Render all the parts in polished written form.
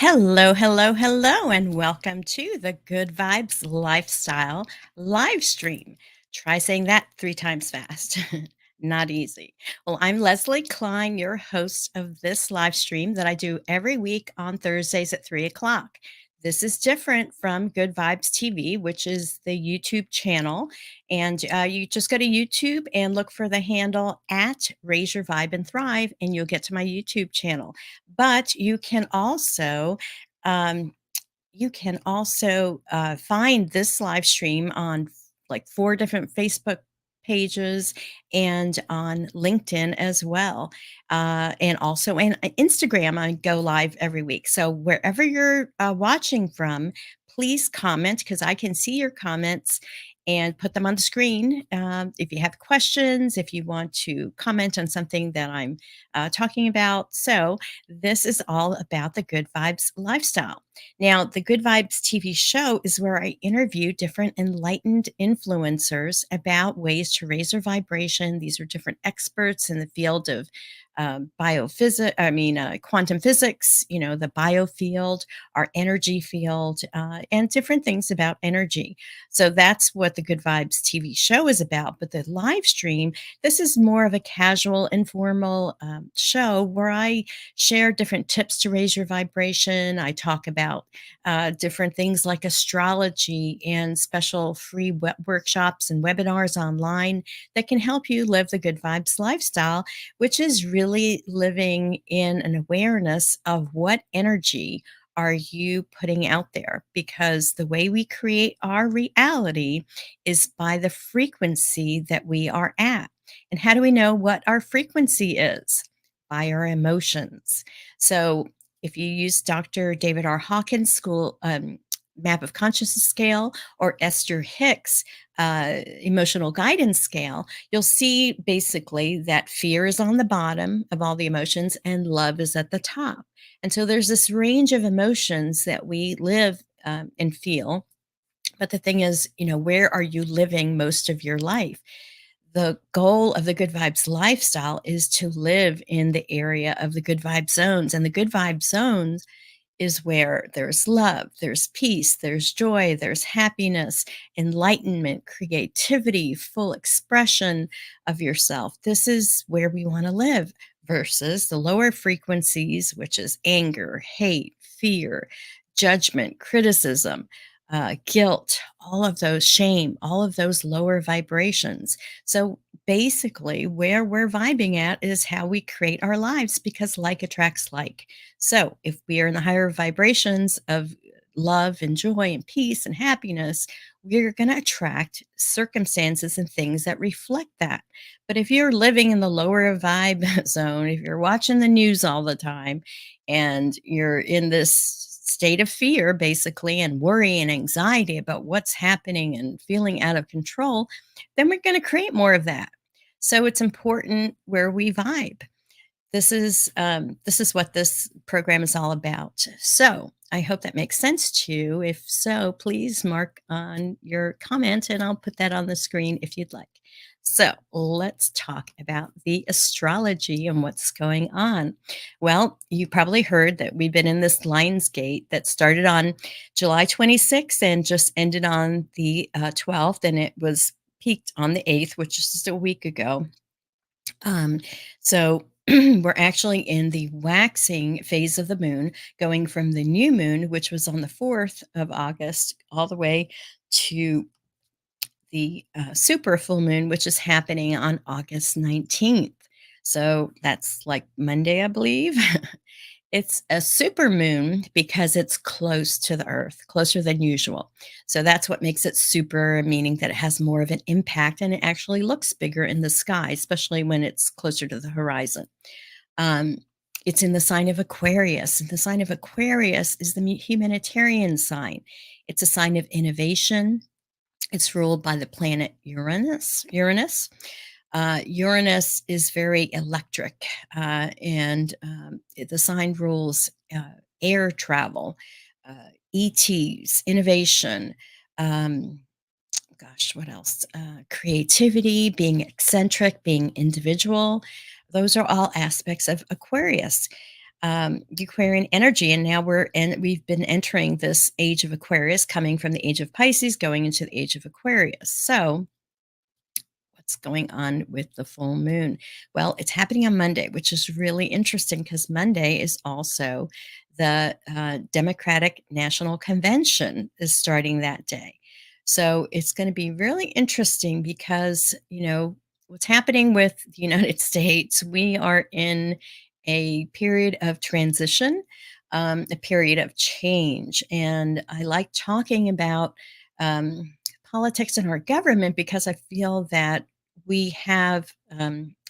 Hello, hello, hello, and welcome to the Good Vibes Lifestyle live stream. Try saying that 3 times fast. Not easy. Well, I'm Leslie Klein, your host of this live stream that I do every week on Thursdays at 3 o'clock. This is different from Good Vibes TV, which is the YouTube channel. And you just go to YouTube and look for the handle at Raise Your Vibe and Thrive, and you'll get to my YouTube channel. But um, you can also find this live stream on like 4 different Facebook pages and on LinkedIn as well. And also in Instagram, I go live every week. So wherever you're watching from, please comment because I can see your comments and put them on the screen. If you have questions, if you want to comment on something that I'm talking about. So, this is all about the Good Vibes lifestyle. Now, the Good Vibes TV show is where I interview different enlightened influencers about ways to raise their vibration. These are different experts in the field of biophysics, quantum physics, the biofield, our energy field, and different things about energy. So that's what the Good Vibes TV show is about. But the live stream, this is more of a casual, informal show where I share different tips to raise your vibration. I talk about different things like astrology and special free workshops and webinars online that can help you live the Good Vibes lifestyle, which is really living in an awareness of what energy are you putting out there? Because the way we create our reality is by the frequency that we are at. And how do we know what our frequency is? By our emotions. So if you use Dr. David R. Hawkins' school map of consciousness scale or Esther Hicks' emotional guidance scale, you'll see basically that fear is on the bottom of all the emotions and love is at the top. And so there's this range of emotions that we live and feel. But the thing is, where are you living most of your life? The goal of the Good Vibes lifestyle is to live in the area of the good vibe zones. And the good vibe zones is where there's love, there's peace, there's joy, there's happiness, enlightenment, creativity, full expression of yourself. This is where we want to live versus the lower frequencies, which is anger, hate, fear, judgment, criticism, guilt, all of those shame, all of those lower vibrations. So basically, where we're vibing at is how we create our lives because like attracts like. So, if we are in the higher vibrations of love and joy and peace and happiness, we're going to attract circumstances and things that reflect that. But if you're living in the lower vibe zone, if you're watching the news all the time and you're in this state of fear, basically, and worry and anxiety about what's happening and feeling out of control, then we're going to create more of that. So, it's important where we vibe. This is what this program is all about. So I hope that makes sense to you. If so, please mark on your comment and I'll put that on the screen if you'd like. So let's talk about the astrology and what's going on. Well, you probably heard that we've been in this Lions Gate that started on July 26th and just ended on the 12th, and it was peaked on the 8th, which is just a week ago. So we're actually in the waxing phase of the moon, going from the new moon, which was on the 4th of August, all the way to the super full moon, which is happening on August 19th. So that's like Monday, I believe. It's a super moon because it's close to the earth, closer than usual. So that's what makes it super, meaning that it has more of an impact and it actually looks bigger in the sky, especially when it's closer to the horizon. Um, it's in the sign of Aquarius. And the sign of Aquarius is the humanitarian sign. It's a sign of innovation. It's ruled by the planet Uranus. Uranus is very electric, the sign rules air travel, ETs, innovation. Um, Gosh, what else? Creativity, being eccentric, being individual. Those are all aspects of Aquarius. Aquarian energy, and now we've been entering this age of Aquarius, coming from the age of Pisces, going into the age of Aquarius. So, what's going on with the full moon? Well, it's happening on Monday, which is really interesting because Monday is also the Democratic National Convention is starting that day. So it's going to be really interesting because, what's happening with the United States, we are in a period of transition, a period of change. And I like talking about politics in our government because I feel that we have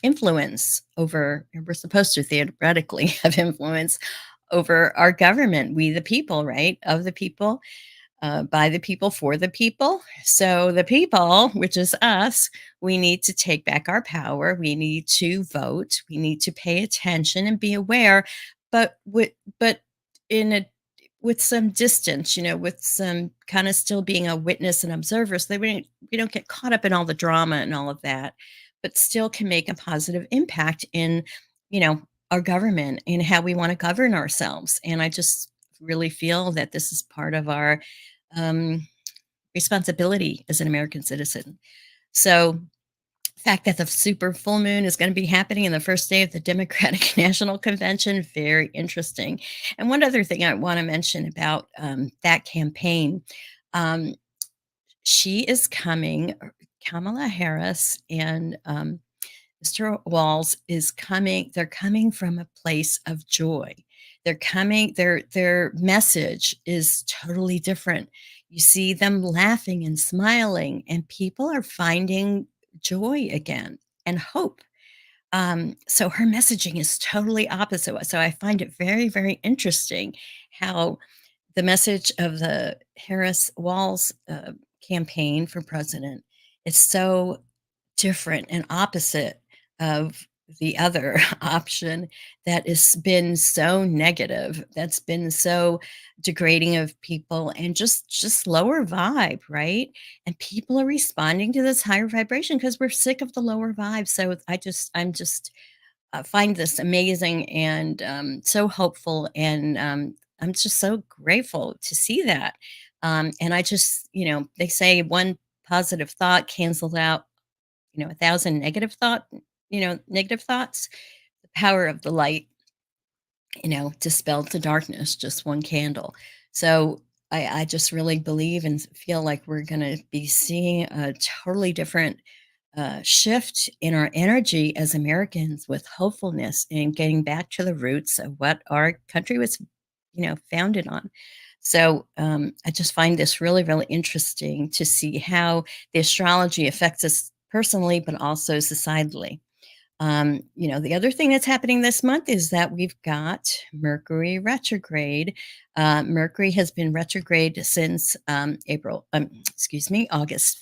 influence over, and we're supposed to theoretically have influence over our government, we the people, right? Of the people, by the people, for the people. So the people, which is us, we need to take back our power. We need to vote. We need to pay attention and be aware, but in a with some distance, with some kind of still being a witness and observer, so that we don't get caught up in all the drama and all of that, but still can make a positive impact in, you know, our government and how we want to govern ourselves. And I just really feel that this is part of our um, responsibility as an American citizen. So, the fact that the super full moon is going to be happening in the first day of the Democratic National Convention, very interesting. And one other thing I want to mention about that campaign, um, she is coming, Kamala Harris and Mr. Walls is coming, they're coming from a place of joy. They're coming, their message is totally different. You see them laughing and smiling, and people are finding joy again and hope. So her messaging is totally opposite. So I find it very, very interesting how the message of the Harris Walls campaign for president is so different and opposite of the other option that has been so negative, that's been so degrading of people and just lower vibe, right? And people are responding to this higher vibration because we're sick of the lower vibe. So I'm just find this amazing and so hopeful, and I'm just so grateful to see that. And I just, they say one positive thought cancels out, a thousand negative thoughts. The power of the light, dispelled the darkness, just one candle. So I just really believe and feel like we're going to be seeing a totally different shift in our energy as Americans with hopefulness and getting back to the roots of what our country was, founded on. So I just find this really, really interesting to see how the astrology affects us personally, but also societally. The other thing that's happening this month is that we've got Mercury retrograde. Mercury has been retrograde since August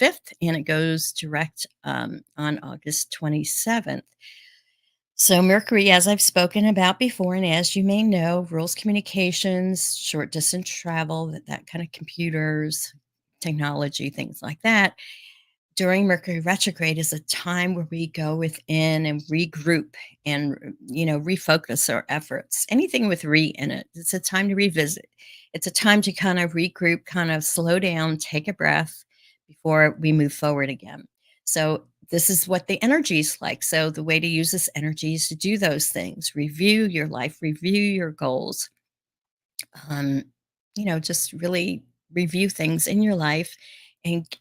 5th, and it goes direct on August 27th. So, Mercury, as I've spoken about before, and as you may know, rules communications, short distance travel, that kind of computers, technology, things like that during Mercury retrograde is a time where we go within and regroup and, refocus our efforts. Anything with re in it, it's a time to revisit. It's a time to kind of regroup, kind of slow down, take a breath before we move forward again. So, this is what the energy is like. So, the way to use this energy is to do those things, review your life, review your goals, um, just really review things in your life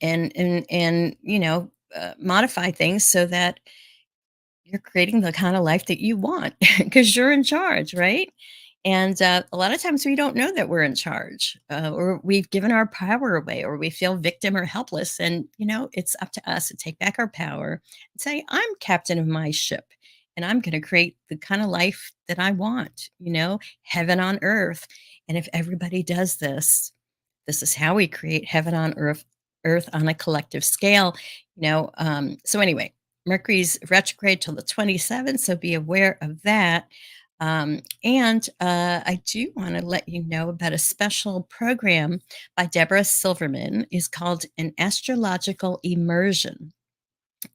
and modify things so that you're creating the kind of life that you want because you're in charge, right? And a lot of times we don't know that we're in charge, or we've given our power away, or we feel victim or helpless. And, it's up to us to take back our power and say, I'm captain of my ship and I'm going to create the kind of life that I want, heaven on earth. And if everybody does this, this is how we create heaven on earth on a collective scale. So anyway, Mercury's retrograde till the 27th, so be aware of that. And I do want to let you know about a special program by Debra Silverman. Is called an Astrological Immersion.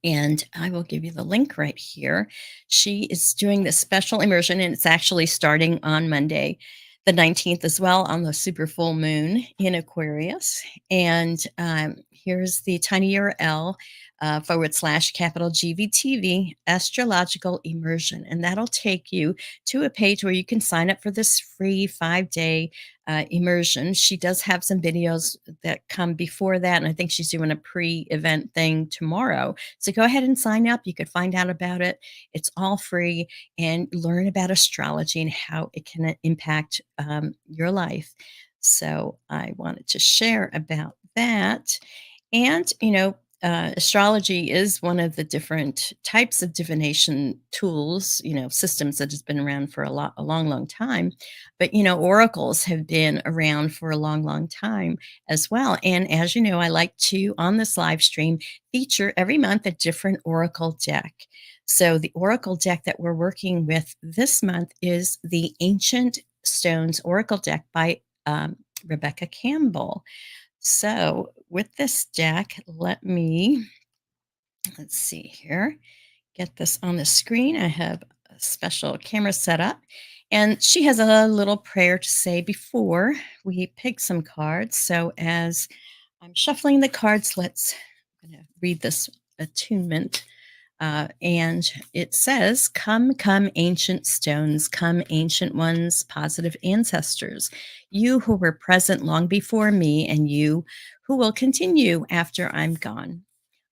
and I will give you the link right here. She is doing this special immersion, and it's actually starting on Monday, the 19th, as well, on the super full moon in Aquarius. And here's the tiny URL / capital GVTV Astrological Immersion. And that'll take you to a page where you can sign up for this free 5 day immersion. She does have some videos that come before that. And I think she's doing a pre event thing tomorrow, so go ahead and sign up. You could find out about it. It's all free and learn about astrology and how it can impact your life. So I wanted to share about that. And, astrology is one of the different types of divination tools, systems that has been around for a long, long time. But, oracles have been around for a long, long time as well. And as you know, I like to, on this live stream, feature every month a different oracle deck. So the oracle deck that we're working with this month is the Ancient Stones Oracle deck by Rebecca Campbell. So with this deck, let's see here, get this on the screen. I have a special camera set up, and she has a little prayer to say before we pick some cards. So as I'm shuffling the cards, I'm going to read this attunement. And it says, "Come, come, ancient stones, come, ancient ones, positive ancestors, you who were present long before me, and you who will continue after I'm gone.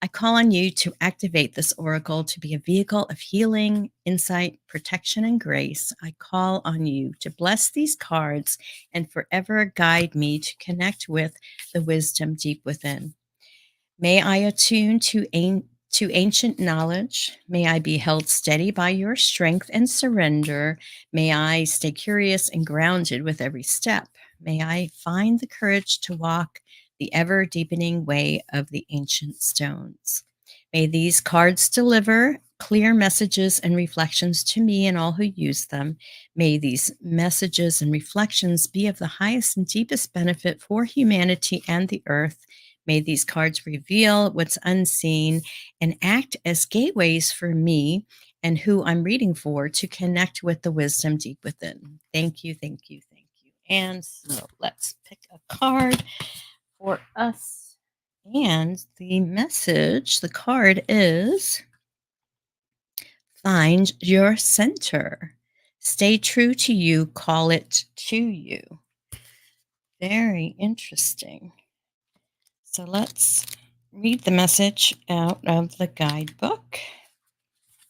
I call on you to activate this oracle to be a vehicle of healing, insight, protection, and grace. I call on you to bless these cards and forever guide me to connect with the wisdom deep within. May I attune to ancient knowledge. May I be held steady by your strength and surrender. May I stay curious and grounded with every step. May I find the courage to walk the ever deepening way of the ancient stones. May these cards deliver clear messages and reflections to me and all who use them. May these messages and reflections be of the highest and deepest benefit for humanity and the earth. May these cards reveal what's unseen and act as gateways for me and who I'm reading for to connect with the wisdom deep within. Thank you, thank you, thank you." And so let's pick a card for us. And the card is, "Find your center. Stay true to you, call it to you." Very interesting. So let's read the message out of the guidebook.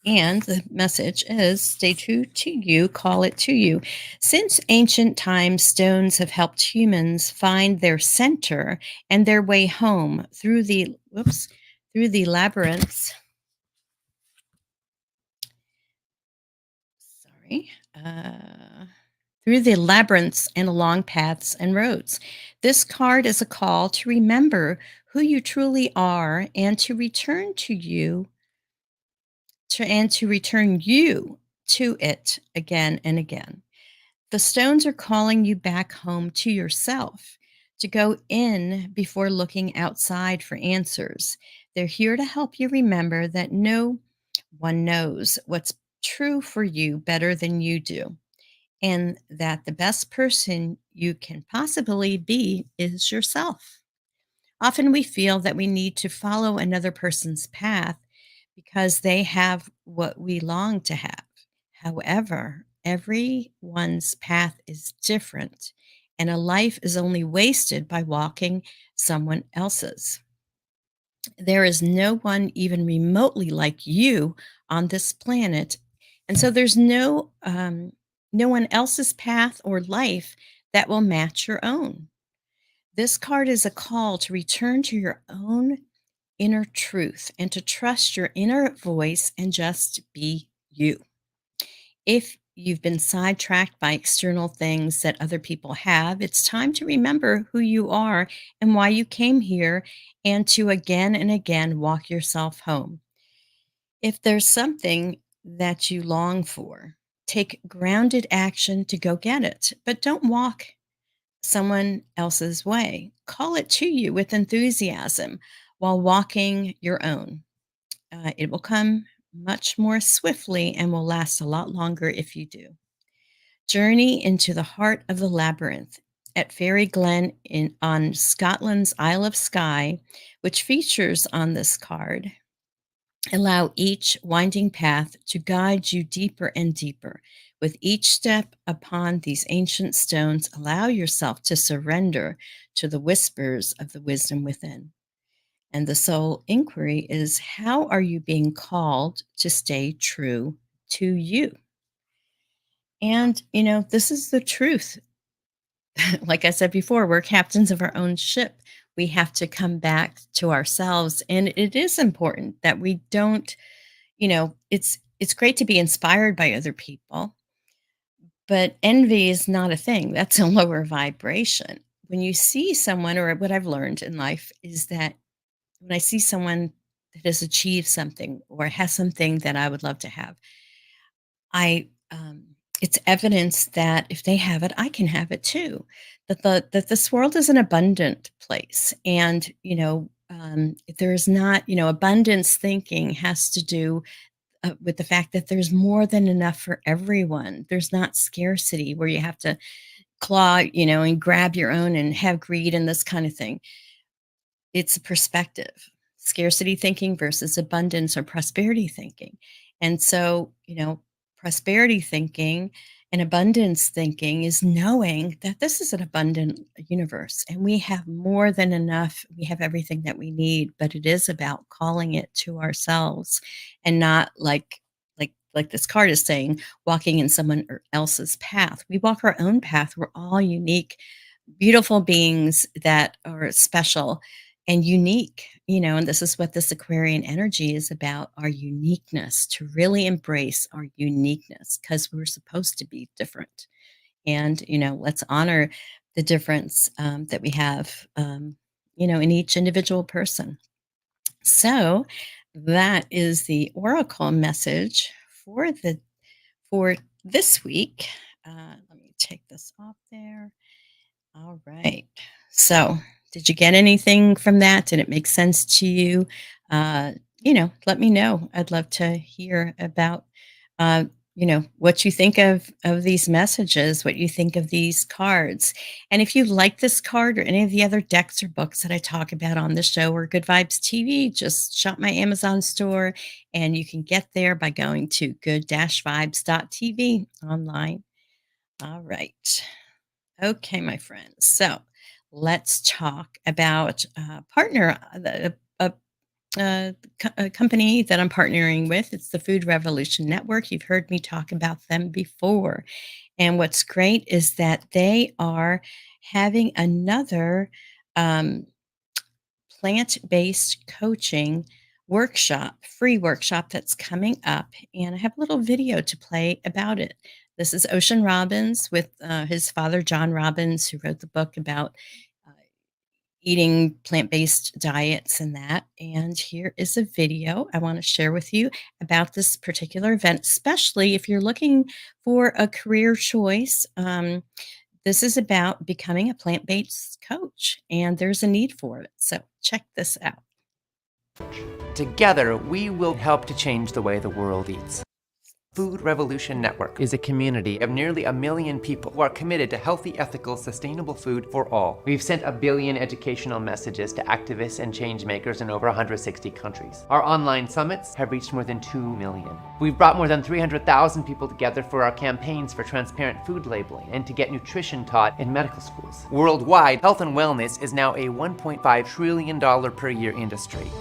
And the message is, "Stay true to you, call it to you." Since ancient times, stones have helped humans find their center and their way home through the labyrinths. Sorry. Through the labyrinths and along paths and roads. This card is a call to remember who you truly are and to return you to it again and again. The stones are calling you back home to yourself, to go in before looking outside for answers. They're here to help you remember that no one knows what's true for you better than you do, and that the best person you can possibly be is yourself. Often we feel that we need to follow another person's path because they have what we long to have. However, everyone's path is different, and a life is only wasted by walking someone else's. There is no one even remotely like you on this planet, and so there's no one else's path or life that will match your own. This card is a call to return to your own inner truth and to trust your inner voice and just be you. If you've been sidetracked by external things that other people have, it's time to remember who you are and why you came here, and to again and again walk yourself home. If there's something that you long for, take grounded action to go get it, but don't walk someone else's way. Call it to you with enthusiasm while walking your own. It will come much more swiftly and will last a lot longer if you do. Journey into the heart of the labyrinth at Fairy Glen on Scotland's Isle of Skye, which features on this card. Allow each winding path to guide you deeper and deeper. With each step upon these ancient stones, allow yourself to surrender to the whispers of the wisdom within. And the soul inquiry is, how are you being called to stay true to you? And, this is the truth. Like I said before, we're captains of our own ship. We have to come back to ourselves. And it is important that we don't, it's great to be inspired by other people, but envy is not a thing. That's a lower vibration. When you see someone, or what I've learned in life is that when I see someone that has achieved something or has something that I would love to have, I it's evidence that if they have it, I can have it too. That this world is an abundant place, and there's not, abundance thinking has to do with the fact that there's more than enough for everyone. There's not scarcity where you have to claw, and grab your own and have greed and this kind of thing. It's a perspective, scarcity thinking versus abundance or prosperity thinking. And so, prosperity thinking and abundance thinking is knowing that this is an abundant universe and we have more than enough. We have everything that we need, but it is about calling it to ourselves and not like this card is saying, walking in someone else's path. We walk our own path. We're all unique, beautiful beings that are special and unique, and this is what this Aquarian energy is about, our uniqueness, to really embrace our uniqueness because we're supposed to be different. And, let's honor the difference that we have, in each individual person. So that is the oracle message for this week. Let me take this off there. All right. So, did you get anything from that? Did it make sense to you? Let me know. I'd love to hear about, what you think of these messages, what you think of these cards, and if you like this card or any of the other decks or books that I talk about on the show or Good Vibes TV, just shop my Amazon store, and you can get there by going to good-vibes.tv online. All right. Okay, my friends. So let's talk about a company that I'm partnering with. It's the Food Revolution Network. You've heard me talk about them before. And what's great is that they are having another um, plant-based coaching workshop, free workshop that's coming up. And I have a little video to play about it. This is Ocean Robbins with his father, John Robbins, who wrote the book about uh, eating plant-based diets and that. And here is a video I want to share with you about this particular event, especially if you're looking for a career choice. This is about becoming a plant-based coach, and there's a need for it. So check this out. Together, we will help to change the way the world eats. Food Revolution Network is a community of nearly 1 million people who are committed to healthy, ethical, sustainable food for all. We've sent 1 billion educational messages to activists and change makers in over 160 countries. Our online summits have reached more than 2 million. We've brought more than 300,000 people together for our campaigns for transparent food labeling and to get nutrition taught in medical schools. Worldwide, health and wellness is now a $1.5 trillion per year industry.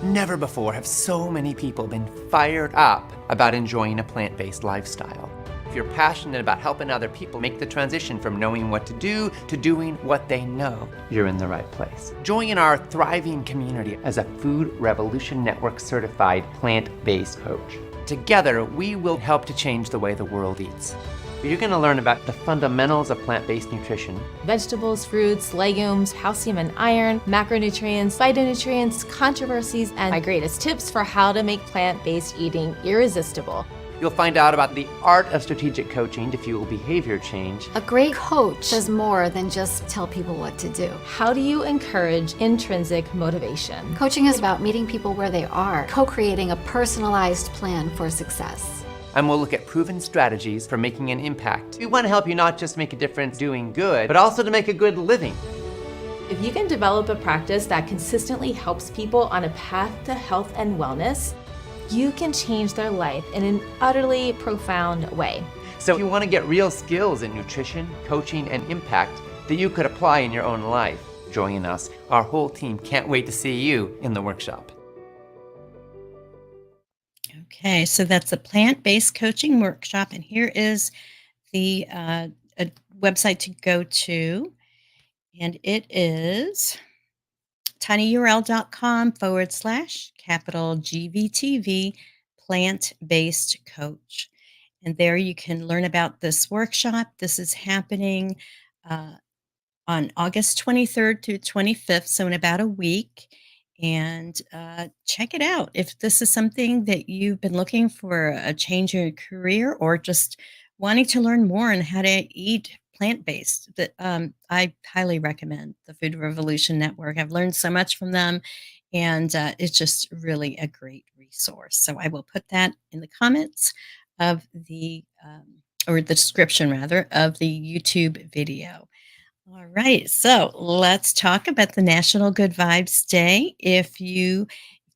Never before have so many people been fired up about enjoying a plant-based lifestyle. If you're passionate about helping other people make the transition from knowing what to do to doing what they know, you're in the right place. Join our thriving community as a Food Revolution Network certified plant-based coach. Together, we will help to change the way the world eats. You're going to learn about the fundamentals of plant-based nutrition. Vegetables, fruits, legumes, calcium and iron, macronutrients, phytonutrients, controversies, and my greatest tips for how to make plant-based eating irresistible. You'll find out about the art of strategic coaching to fuel behavior change. A great coach does more than just tell people what to do. How do you encourage intrinsic motivation? Coaching is about meeting people where they are, co-creating a personalized plan for success. And we'll look at proven strategies for making an impact. We want to help you not just make a difference doing good, but also to make a good living. If you can develop a practice that consistently helps people on a path to health and wellness, you can change their life in an utterly profound way. So if you want to get real skills in nutrition, coaching, and impact that you could apply in your own life, join us. Our whole team can't wait to see you in the workshop. Okay, so that's a plant-based coaching workshop, and here is the a website to go to, and it is tinyurl.com/capital GVTV plant-based coach. And there you can learn about this workshop. This is happening uh, on August 23rd through 25th, so in about a week. And check it out. If this is something that you've been looking for a change in your career or just wanting to learn more on how to eat plant-based, that I highly recommend the Food Revolution Network. I've learned so much from them, and it's just really a great resource. So I will put that in the comments of the or the description rather of the YouTube video. All right, so let's talk about the National Good Vibes Day. If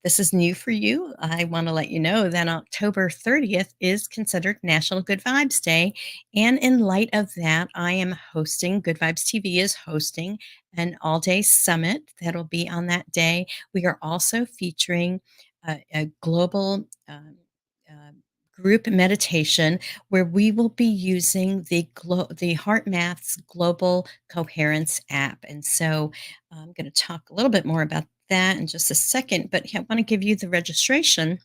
this is new for you, I want to let you know that October 30th is considered National Good Vibes Day. And in light of that, I am hosting, Good Vibes TV is hosting an all-day summit that'll be on that day. We are also featuring a global uh, group meditation where we will be using the Heart Math's Global Coherence app. And so I'm going to talk a little bit more about that in just a second, but I want to give you the registration.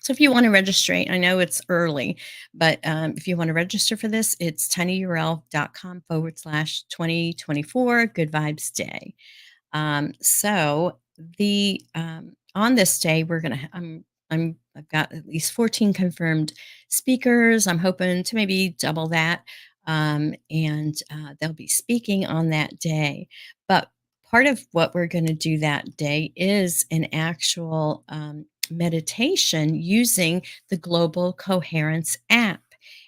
So if you want to register, I know it's early, but if you want to register for this, it's tinyurl.com/2024 Good Vibes Day. So the on this day, we're gonna. I've got at least 14 confirmed speakers. I'm hoping to maybe double that, and they'll be speaking on that day. But part of what we're going to do that day is an actual meditation using the Global Coherence app.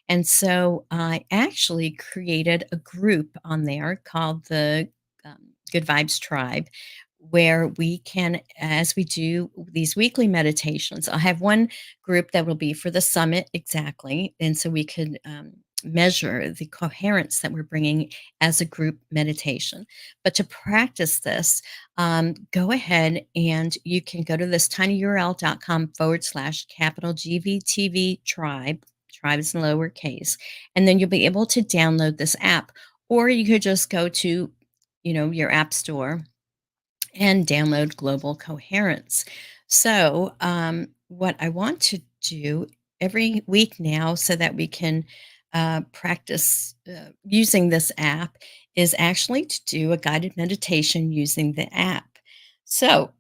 And so I actually created a group on there called the Good Vibes Tribe, where we can, as we do these weekly meditations, I'll have one group that will be for the summit exactly. And so we could measure the coherence that we're bringing as a group meditation. But to practice this, go ahead and you can go to this tinyurl.com/capital GVTV tribe. Tribe is in lowercase. And then you'll be able to download this app. Or you could just go to, your app store and download Global Coherence. So, what I want to do every week now so that we can practice using this app is actually to do a guided meditation using the app. So,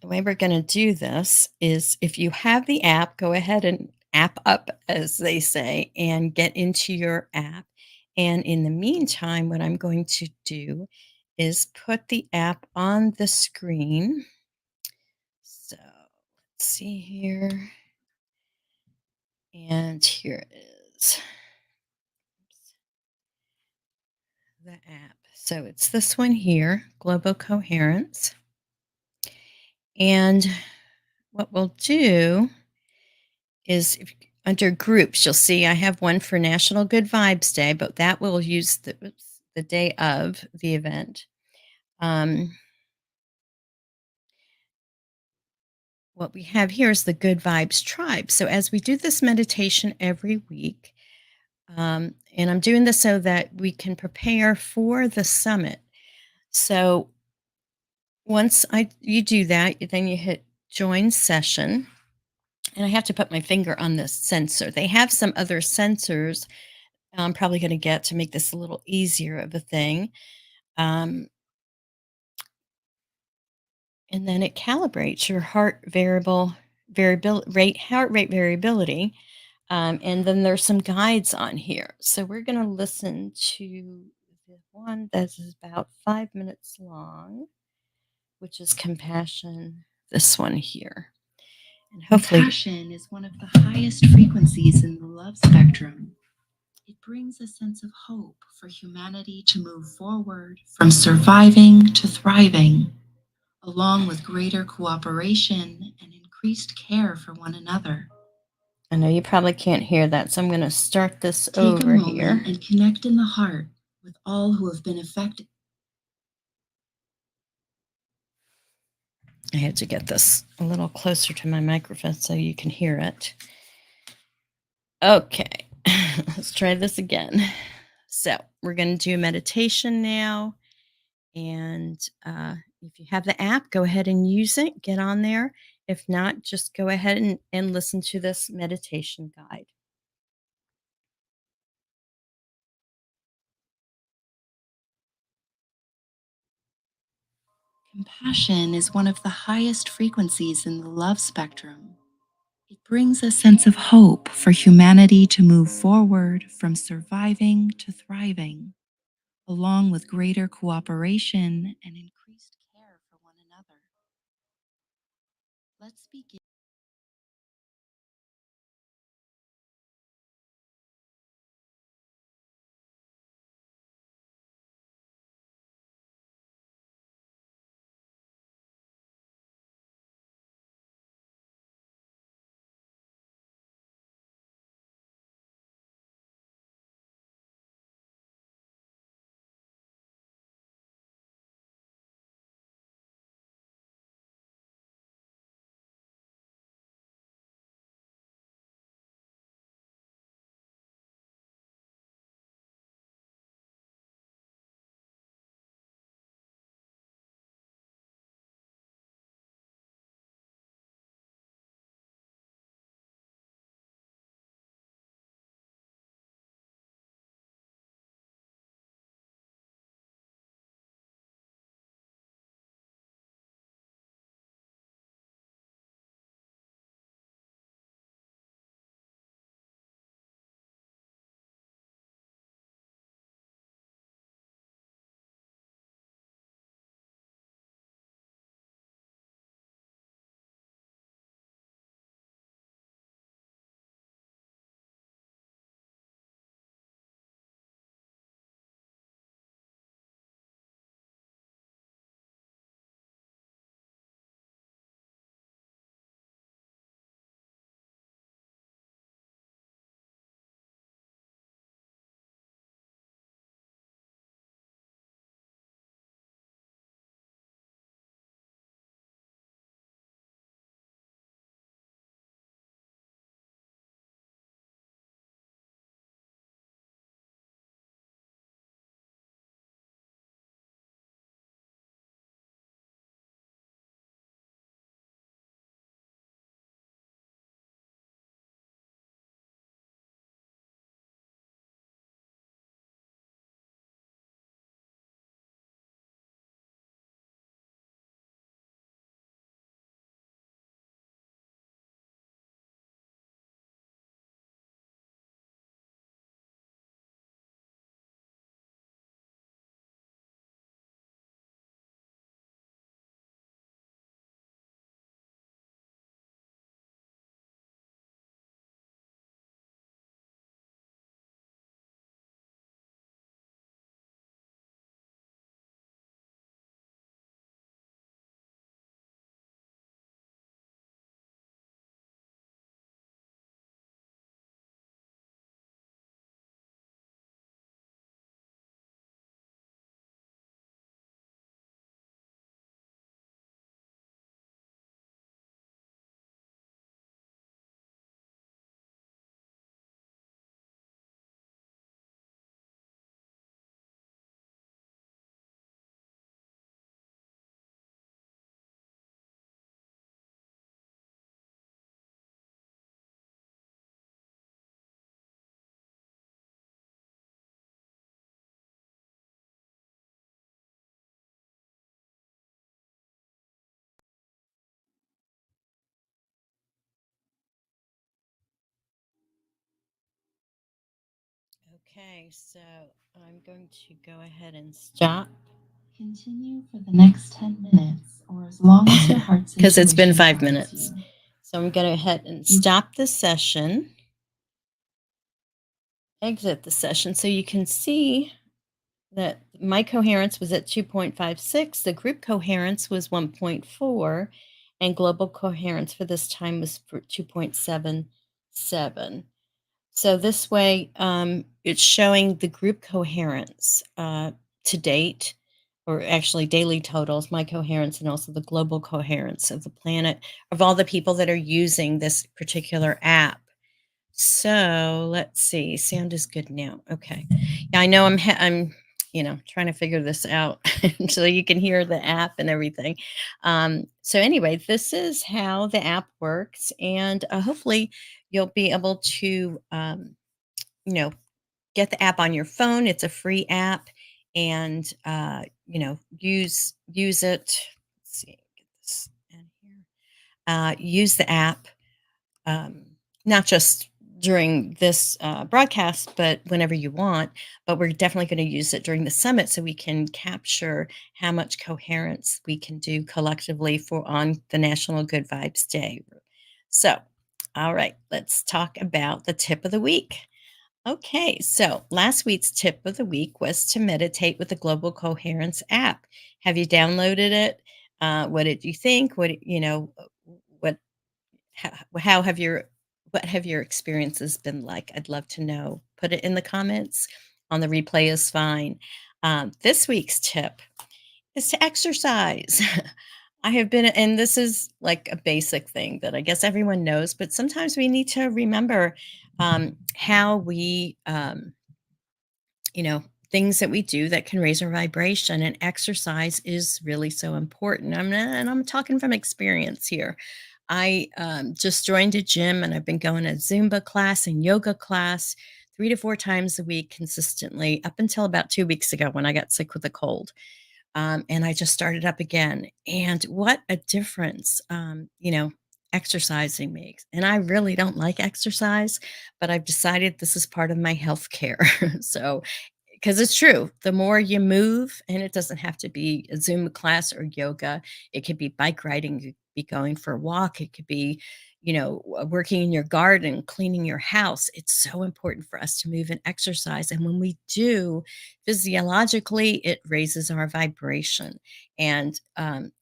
the way we're going to do this is if you have the app, go ahead and app up, as they say, and get into your app. And in the meantime, what I'm going to do is put the app on the screen. So let's see here. And here is the app. So it's this one here, Global Coherence. And what we'll do is under groups, you'll see I have one for National Good Vibes Day, but that will use the day of the event. What we have here is the Good Vibes Tribe. So as we do this meditation every week, and I'm doing this so that we can prepare for the summit. So once you do that, then you hit join session. And I have to put my finger on this sensor. They have some other sensors I'm probably going to get to make this a little easier of a thing. Um, and then it calibrates your heart rate variability And then there's some guides on here. So we're going to listen to the one that is about 5 minutes long, which is compassion. This one here. And hopefully, compassion is one of the highest frequencies in the love spectrum. It brings a sense of hope for humanity to move forward from surviving to thriving, along with greater cooperation and increased care for one another. I know you probably can't hear that, so I'm going to start this Take a over moment here. and connect in the heart with all who have been affected. I had to get this a little closer to my microphone so you can hear it. Okay, let's try this again. So, we're going to do a meditation now. And if you have the app, go ahead and use it. Get on there. If not, just go ahead and listen to this meditation guide. Compassion is one of the highest frequencies in the love spectrum. It brings a sense of hope for humanity to move forward from surviving to thriving, along with greater cooperation and increased care for one another. Let's begin. Okay, so I'm going to go ahead and stop. Continue for the next 10 minutes or as long as your heart Because it's been situation 5 permits minutes. you. So I'm going to go ahead and stop the session, exit the session, so you can see that my coherence was at 2.56, the group coherence was 1.4, and global coherence for this time was for 2.77. So this way, it's showing the group coherence to date, or actually daily totals, my coherence, and also the global coherence of the planet, of all the people that are using this particular app. So let's see. Sound is good now. Okay. Yeah, I know I'm trying to figure this out so you can hear the app and everything. So anyway, this is how the app works, and hopefully you'll be able to you know get the app on your phone. It's a free app, and use it. Let's see. Get this in here. Use the app, um, not just during this broadcast, but whenever you want. But we're definitely going to use it during the summit so we can capture how much coherence we can do collectively for on the National Good Vibes Day. So, all right, let's talk about the tip of the week. Okay, so last week's tip of the week was to meditate with the Global Coherence app. Have you downloaded it? What did you think? What how have your what have your experiences been like? I'd love to know. Put it in the comments. On the replay is fine. This week's tip is to exercise. I have been, and this is like a basic thing that I guess everyone knows, but sometimes we need to remember how you know, things that we do that can raise our vibration, and exercise is really so important. I'm talking from experience here. I just joined a gym, and I've been going to Zumba class and yoga class 3 to 4 times a week consistently up until about 2 weeks ago when I got sick with a cold. And I just started up again. And what a difference, exercising makes. And I really don't like exercise, but I've decided this is part of my health care. So, because it's true, the more you move, and it doesn't have to be a Zoom class or yoga, it could be bike riding, it could be going for a walk, it could be, working in your garden, cleaning your house. It's so important for us to move and exercise. And when we do, physiologically, it raises our vibration. And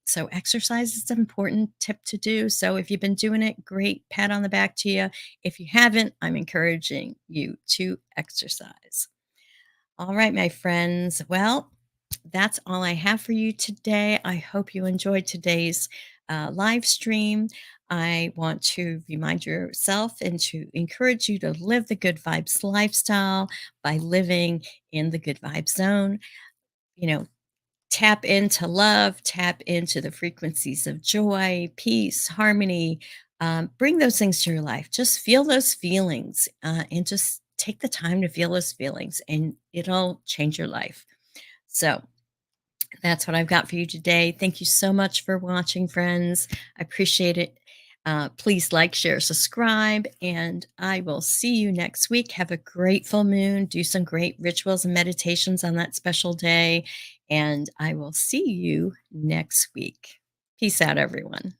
so, exercise is an important tip to do. So, if you've been doing it, great, pat on the back to you. If you haven't, I'm encouraging you to exercise. All right, my friends. Well, that's all I have for you today. I hope you enjoyed today's live stream. I want to remind yourself and to encourage you to live the good vibes lifestyle by living in the good vibe zone. You know, tap into love, tap into the frequencies of joy, peace, harmony. Bring those things to your life. Just feel those feelings, and just take the time to feel those feelings, and it'll change your life. So, that's what I've got for you today. Thank you so much for watching, friends. I appreciate it. Please like, share, subscribe, and I will see you next week. Have a great full moon. Do some great rituals and meditations on that special day. And I will see you next week. Peace out, everyone.